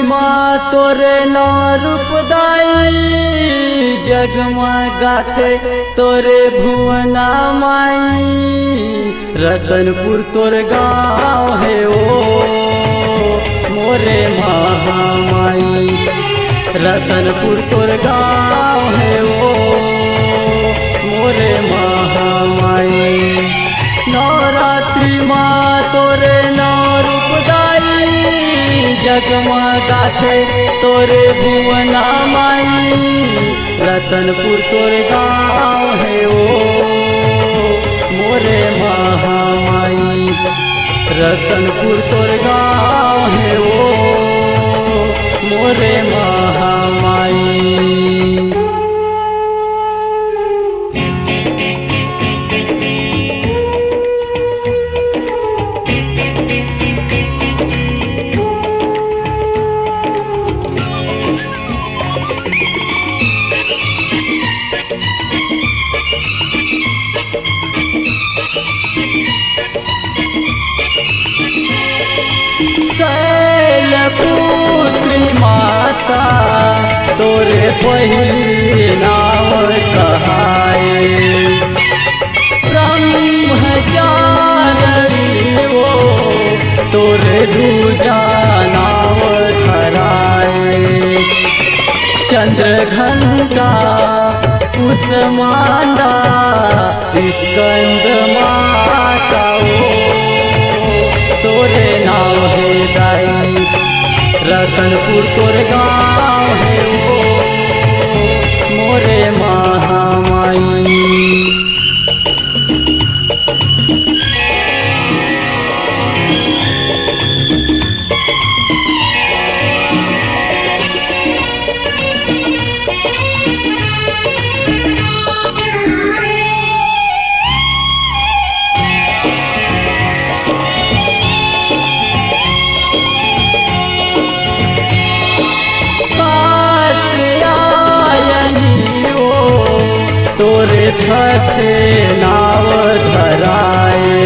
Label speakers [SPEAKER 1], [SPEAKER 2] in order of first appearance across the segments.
[SPEAKER 1] महिमा तोरे नौ रूपदाई, जगमगाथे तोरे भुवना माई। रतनपुर तोर गाँव है ओ मोरे महामाई, रतनपुर तोर गाँव है ओ मोरे महामाई। नवरात्रि माँ तोरे नौ रूपदाई, जगमगाथे तोरे भुवना माई। रतनपुर तोर गाँव है ओ मोरे महामाई, रतनपुर तोर गाँव है ओ मोरे महामाई। शैलपुत्री माता तोरे पहली नाम कहाए, ब्रह्मचारिणी वो तोरे दूजा नाम धराए। चंद्रघंटा कुसमांडा स्कंद माता ओ तोरे नाम है दाई। रतनपुर तोर गाँव है ओ मोरे महामाई। तोरे छठे नाव धराए,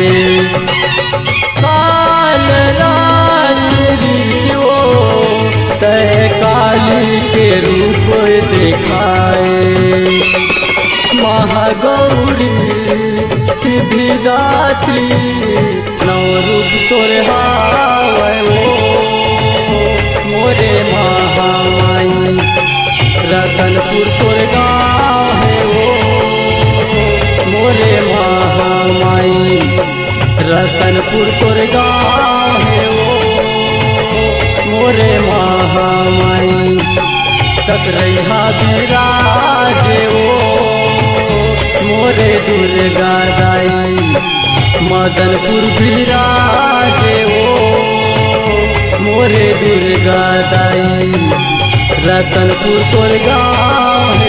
[SPEAKER 1] काल रात्रि ओ तय काली के रूप दिखाए। महागौरी सिद्धिदात्री नौ रूप तोरे हावै ओ मोरे महामाई। रतनपुर तोर गाँव है ओ मोरे महामाई, रतनपुर तोर गाँव है ओ मोरे महामाई। तकरैहा बिराजे ओ मोरे दुर्गा दाई, मदनपुर बिराजे ओ मोरे दुर्गा दाई। रतनपुर तोर गाँव है